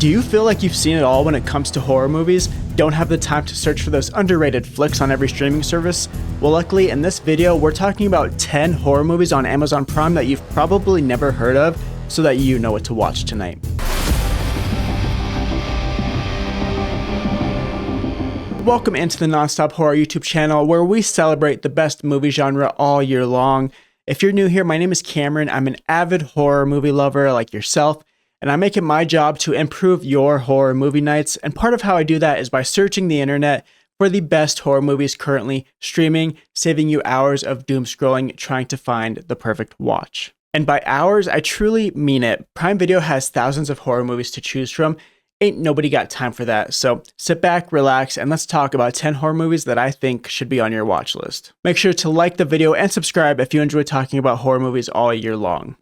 Do you feel like you've seen it all when it comes to horror movies? Don't have the time to search for those underrated flicks on every streaming service? Well, luckily in this video, we're talking about 10 horror movies on Amazon Prime that you've probably never heard of, so that you know what to watch tonight. Welcome into the Nonstop Horror YouTube channel, where we celebrate the best movie genre all year long. If you're new here, my name is Cameron. I'm an avid horror movie lover like yourself, and I make it my job to improve your horror movie nights. And part of how I do that is by searching the internet for the best horror movies currently streaming, saving you hours of doom scrolling trying to find the perfect watch. And by hours, I truly mean it. Prime Video has thousands of horror movies to choose from. Ain't nobody got time for that. So sit back, relax, and let's talk about 10 horror movies that I think should be on your watch list. Make sure to like the video and subscribe if you enjoy talking about horror movies all year long.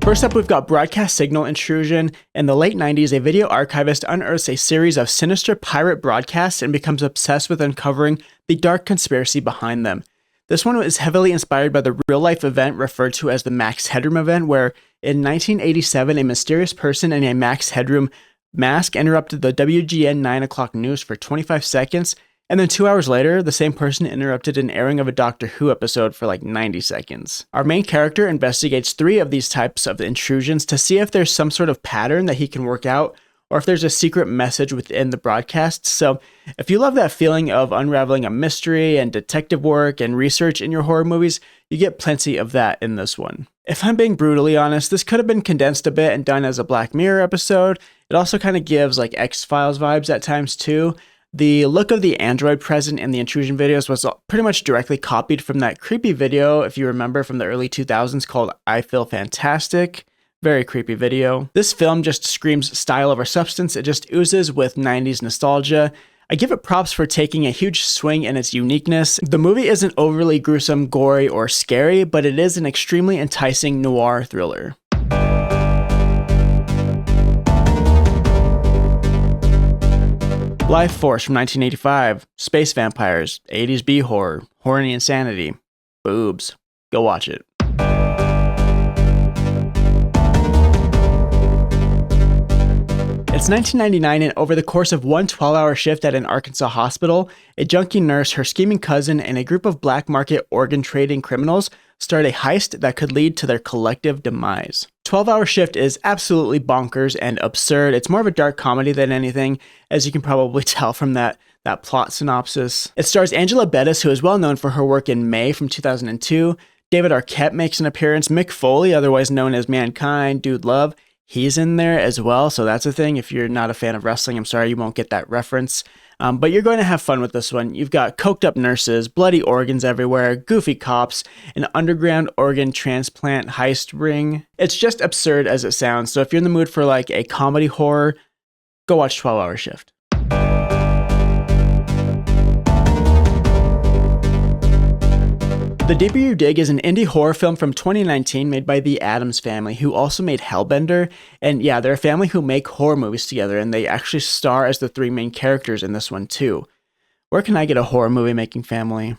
First up, we've got broadcast signal intrusion. In the late 90s, a video archivist unearths a series of sinister pirate broadcasts and becomes obsessed with uncovering the dark conspiracy behind them. This one is heavily inspired by the real-life event referred to as the Max Headroom event, where in 1987, a mysterious person in a Max Headroom mask interrupted the WGN 9 o'clock news for 25 seconds, and then 2 hours later, the same person interrupted an airing of a Doctor Who episode for like 90 seconds. Our main character investigates 3 of these types of intrusions to see if there's some sort of pattern that he can work out, or if there's a secret message within the broadcast. So if you love that feeling of unraveling a mystery and detective work and research in your horror movies, you get plenty of that in this one. If I'm being brutally honest, this could have been condensed a bit and done as a Black Mirror episode. It also kind of gives like X-Files vibes at times too. The look of the android present in the intrusion videos was pretty much directly copied from that creepy video, if you remember, from the early 2000s called I Feel Fantastic. Very creepy video. This film just screams style over substance. It just oozes with 90s nostalgia. I give it props for taking a huge swing in its uniqueness. The movie isn't overly gruesome, gory, or scary, but it is an extremely enticing noir thriller. Lifeforce from 1985. Space vampires. 80s B-horror. Horny insanity. Boobs. Go watch it. It's 1999, and over the course of one 12-hour shift at an Arkansas hospital, a junkie nurse, her scheming cousin, and a group of black market organ trading criminals start a heist that could lead to their collective demise. 12-hour shift is absolutely bonkers and absurd. It's more of a dark comedy than anything, as you can probably tell from that plot synopsis. It stars Angela Bettis, who is well known for her work in May from 2002. David Arquette makes an appearance. Mick Foley, otherwise known as Mankind, Dude Love, he's in there as well, so that's a thing. If you're not a fan of wrestling, I'm sorry you won't get that reference. But you're going to have fun with this one. You've got coked up nurses, bloody organs everywhere, goofy cops, an underground organ transplant heist ring. It's just absurd as it sounds, so if you're in the mood for like a comedy horror, go watch 12-Hour Shift. The Deeper You Dig is an indie horror film from 2019 made by the Addams Family, who also made Hellbender. And yeah, they're a family who make horror movies together, and they actually star as the 3 main characters in this one too. Where can I get a horror movie making family?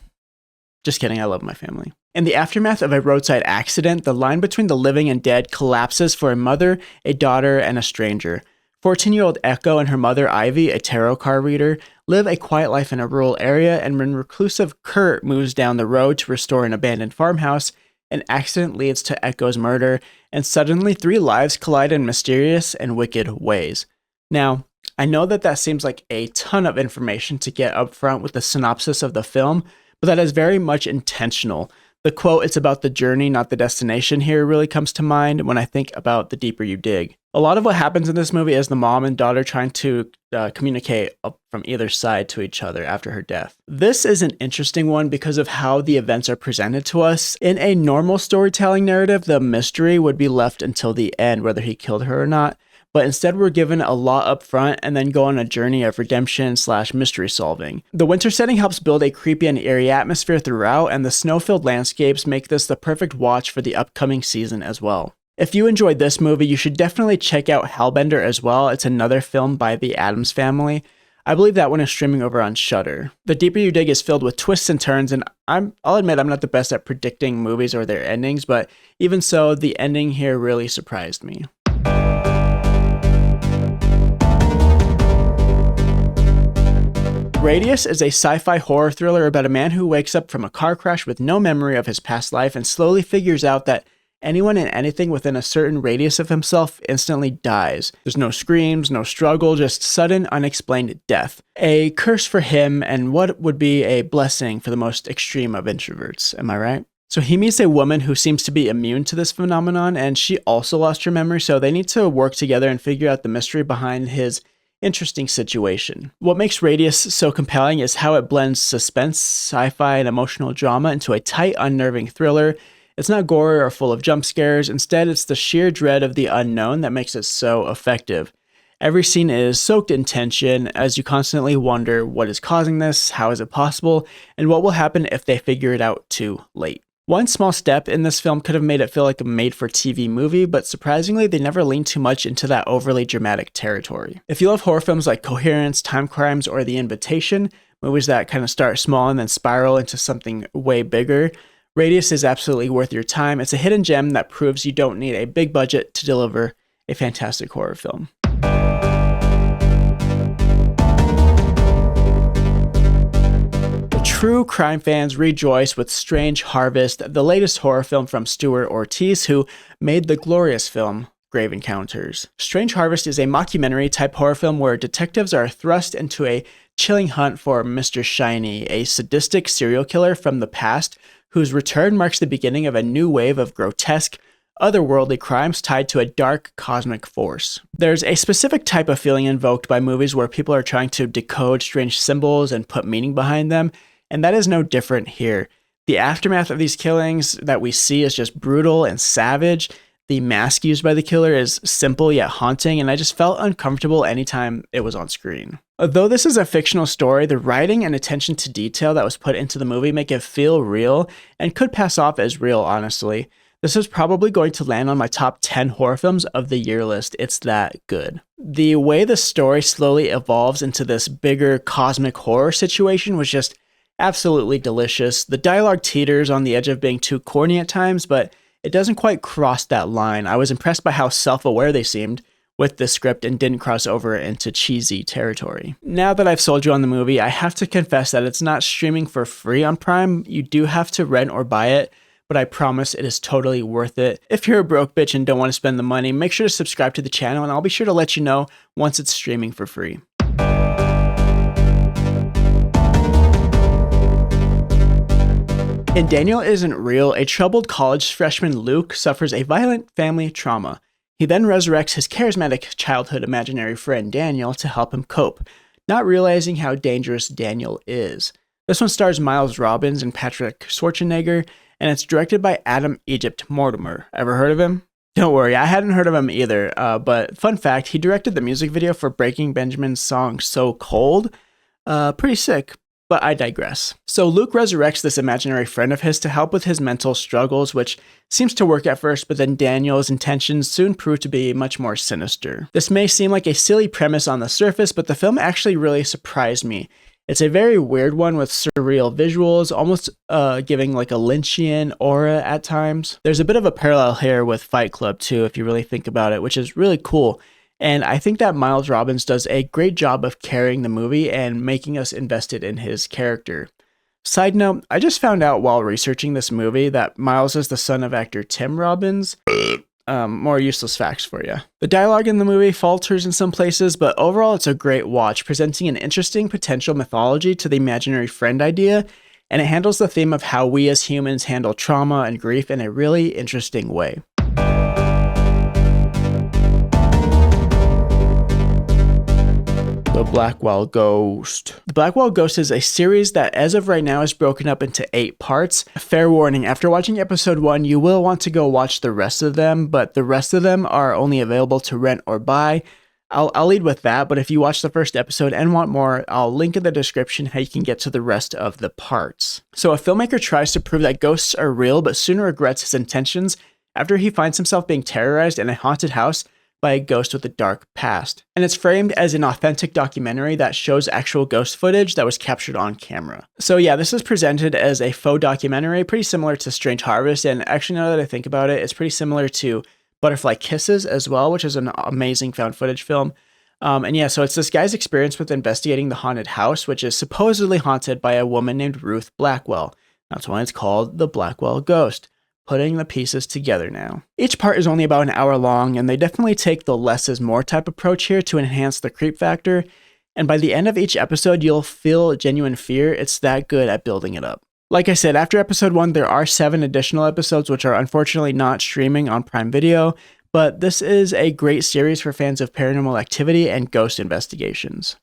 Just kidding, I love my family. In the aftermath of a roadside accident, the line between the living and dead collapses for a mother, a daughter, and a stranger. 14-year-old Echo and her mother Ivy, a tarot card reader, live a quiet life in a rural area, and when reclusive Kurt moves down the road to restore an abandoned farmhouse, an accident leads to Echo's murder, and suddenly 3 lives collide in mysterious and wicked ways. Now, I know that seems like a ton of information to get up front with the synopsis of the film, but that is very much intentional. The quote, "It's about the journey, not the destination," here really comes to mind when I think about The Deeper You Dig. A lot of what happens in this movie is the mom and daughter trying to communicate from either side to each other after her death. This is an interesting one because of how the events are presented to us. In a normal storytelling narrative, the mystery would be left until the end, whether he killed her or not. But instead we're given a lot up front and then go on a journey of redemption / mystery solving. The winter setting helps build a creepy and eerie atmosphere throughout, and the snow-filled landscapes make this the perfect watch for the upcoming season as well. If you enjoyed this movie, you should definitely check out Hellbender as well. It's another film by the Addams Family. I believe that one is streaming over on Shudder. The Deeper You Dig is filled with twists and turns, and I'll admit I'm not the best at predicting movies or their endings, but even so, the ending here really surprised me. Radius is a sci-fi horror thriller about a man who wakes up from a car crash with no memory of his past life and slowly figures out that anyone and anything within a certain radius of himself instantly dies. There's no screams, no struggle, just sudden, unexplained death. A curse for him and what would be a blessing for the most extreme of introverts, am I right? So he meets a woman who seems to be immune to this phenomenon, and she also lost her memory, so they need to work together and figure out the mystery behind his interesting situation. What makes Radius so compelling is how it blends suspense, sci-fi, and emotional drama into a tight, unnerving thriller. It's not gory or full of jump scares. Instead, it's the sheer dread of the unknown that makes it so effective. Every scene is soaked in tension as you constantly wonder what is causing this, how is it possible, and what will happen if they figure it out too late. One small step in this film could have made it feel like a made-for-TV movie, but surprisingly, they never leaned too much into that overly dramatic territory. If you love horror films like Coherence, Time Crimes, or The Invitation, movies that kind of start small and then spiral into something way bigger, Radius is absolutely worth your time. It's a hidden gem that proves you don't need a big budget to deliver a fantastic horror film. True crime fans rejoice with Strange Harvest, the latest horror film from Stuart Ortiz, who made the glorious film Grave Encounters. Strange Harvest is a mockumentary-type horror film where detectives are thrust into a chilling hunt for Mr. Shiny, a sadistic serial killer from the past whose return marks the beginning of a new wave of grotesque, otherworldly crimes tied to a dark cosmic force. There's a specific type of feeling invoked by movies where people are trying to decode strange symbols and put meaning behind them, and that is no different here. The aftermath of these killings that we see is just brutal and savage. The mask used by the killer is simple yet haunting, and I just felt uncomfortable anytime it was on screen. Although this is a fictional story, the writing and attention to detail that was put into the movie make it feel real and could pass off as real, honestly. This is probably going to land on my top 10 horror films of the year list. It's that good. The way the story slowly evolves into this bigger cosmic horror situation was just absolutely delicious. The dialogue teeters on the edge of being too corny at times, but it doesn't quite cross that line. I was impressed by how self-aware they seemed with the script and didn't cross over into cheesy territory. Now that I've sold you on the movie, I have to confess that it's not streaming for free on Prime. You do have to rent or buy it, but I promise it is totally worth it. If you're a broke bitch and don't want to spend the money, make sure to subscribe to the channel and I'll be sure to let you know once it's streaming for free. In Daniel Isn't Real, a troubled college freshman Luke suffers a violent family trauma. He then resurrects his charismatic childhood imaginary friend Daniel to help him cope, not realizing how dangerous Daniel is. This one stars Miles Robbins and Patrick Schwarzenegger, and it's directed by Adam Egypt Mortimer. Ever heard of him? Don't worry, I hadn't heard of him either, but fun fact, he directed the music video for Breaking Benjamin's song So Cold. Pretty sick. But I digress. So Luke resurrects this imaginary friend of his to help with his mental struggles, which seems to work at first, but then Daniel's intentions soon prove to be much more sinister. This may seem like a silly premise on the surface, but the film actually really surprised me. It's a very weird one with surreal visuals, almost giving like a Lynchian aura at times. There's a bit of a parallel here with Fight Club too, if you really think about it, which is really cool. And I think that Miles Robbins does a great job of carrying the movie and making us invested in his character. Side note, I just found out while researching this movie that Miles is the son of actor Tim Robbins. More useless facts for you. The dialogue in the movie falters in some places, but overall it's a great watch, presenting an interesting potential mythology to the imaginary friend idea, and it handles the theme of how we as humans handle trauma and grief in a really interesting way. The Blackwell Ghost. The Blackwell Ghost is a series that as of right now is broken up into 8 parts. Fair warning, after watching episode 1, you will want to go watch the rest of them, but the rest of them are only available to rent or buy. I'll lead with that, but if you watch the first episode and want more, I'll link in the description how you can get to the rest of the parts. So a filmmaker tries to prove that ghosts are real, but soon regrets his intentions after he finds himself being terrorized in a haunted house by a ghost with a dark past. And it's framed as an authentic documentary that shows actual ghost footage that was captured on camera. So yeah, this is presented as a faux documentary, pretty similar to Strange Harvest. And actually, now that I think about it, it's pretty similar to Butterfly Kisses as well, which is an amazing found footage film. And yeah, so it's this guy's experience with investigating the haunted house, which is supposedly haunted by a woman named Ruth Blackwell. That's why it's called the Blackwell Ghost. Putting the pieces together now. Each part is only about an hour long, and they definitely take the less is more type approach here to enhance the creep factor. And by the end of each episode, you'll feel genuine fear. It's that good at building it up. Like I said, after episode 1, there are 7 additional episodes, which are unfortunately not streaming on Prime Video. But this is a great series for fans of paranormal activity and ghost investigations.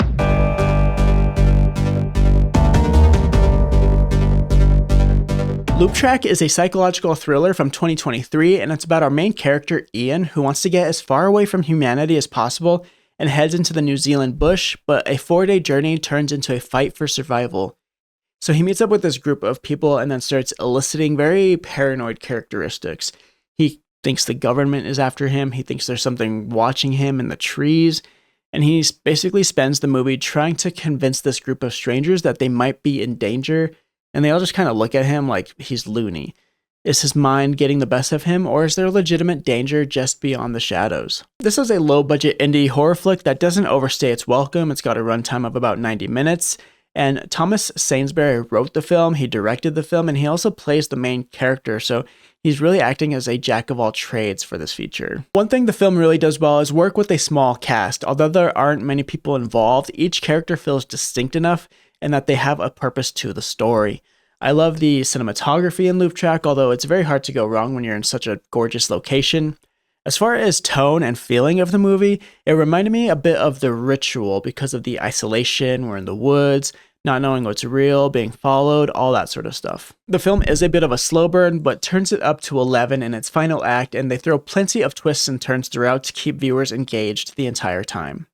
Loop Track is a psychological thriller from 2023, and it's about our main character, Ian, who wants to get as far away from humanity as possible and heads into the New Zealand bush, but a 4-day journey turns into a fight for survival. So he meets up with this group of people and then starts eliciting very paranoid characteristics. He thinks the government is after him. He thinks there's something watching him in the trees. And he basically spends the movie trying to convince this group of strangers that they might be in danger. And they all just kind of look at him like he's loony. Is his mind getting the best of him, or is there legitimate danger just beyond the shadows? This is a low-budget indie horror flick that doesn't overstay its welcome. It's got a runtime of about 90 minutes. And Thomas Sainsbury wrote the film, he directed the film, and he also plays the main character, so he's really acting as a jack of all trades for this feature. One thing the film really does well is work with a small cast. Although there aren't many people involved, each character feels distinct enough and that they have a purpose to the story. I love the cinematography in Loop Track, although it's very hard to go wrong when you're in such a gorgeous location. As far as tone and feeling of the movie, it reminded me a bit of The Ritual because of the isolation, we're in the woods, not knowing what's real, being followed, all that sort of stuff. The film is a bit of a slow burn, but turns it up to 11 in its final act, and they throw plenty of twists and turns throughout to keep viewers engaged the entire time.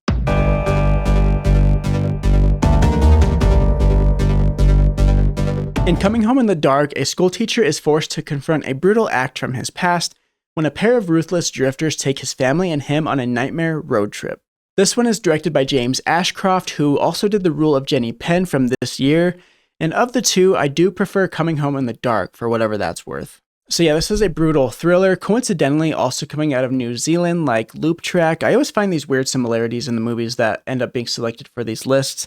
In Coming Home in the Dark, a schoolteacher is forced to confront a brutal act from his past when a pair of ruthless drifters take his family and him on a nightmare road trip. This one is directed by James Ashcroft, who also did The Rule of Jenny Penn from this year, and of the two, I do prefer Coming Home in the Dark for whatever that's worth. So yeah, this is a brutal thriller, coincidentally also coming out of New Zealand like Loop Track. I always find these weird similarities in the movies that end up being selected for these lists.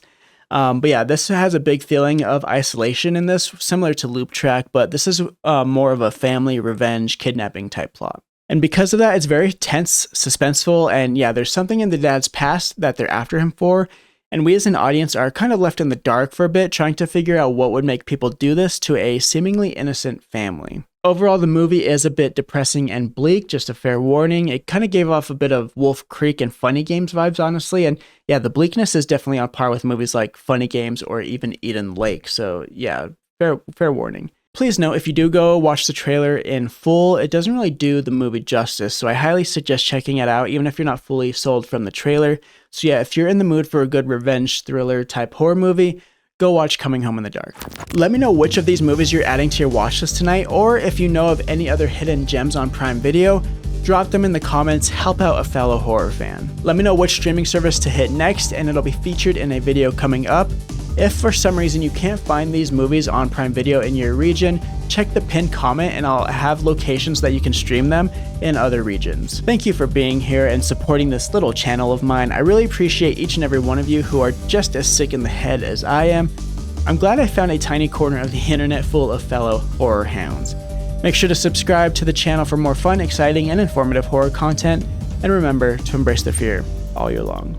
But yeah, this has a big feeling of isolation in this, similar to Loop Track, but this is more of a family revenge kidnapping type plot. And because of that, it's very tense, suspenseful, and yeah, there's something in the dad's past that they're after him for, and we as an audience are kind of left in the dark for a bit, trying to figure out what would make people do this to a seemingly innocent family. Overall, the movie is a bit depressing and bleak, just a fair warning. It kind of gave off a bit of Wolf Creek and Funny Games vibes, honestly, and yeah, the bleakness is definitely on par with movies like Funny Games or even Eden Lake, so yeah, fair warning. Please note, if you do go watch the trailer in full, it doesn't really do the movie justice, so I highly suggest checking it out, even if you're not fully sold from the trailer. So yeah, if you're in the mood for a good revenge thriller type horror movie, go watch Coming Home in the Dark. Let me know which of these movies you're adding to your watch list tonight, or if you know of any other hidden gems on Prime Video, drop them in the comments, help out a fellow horror fan. Let me know which streaming service to hit next, and it'll be featured in a video coming up. If for some reason you can't find these movies on Prime Video in your region, check the pinned comment and I'll have locations that you can stream them in other regions. Thank you for being here and supporting this little channel of mine. I really appreciate each and every one of you who are just as sick in the head as I am. I'm glad I found a tiny corner of the internet full of fellow horror hounds. Make sure to subscribe to the channel for more fun, exciting, and informative horror content, and remember to embrace the fear all year long.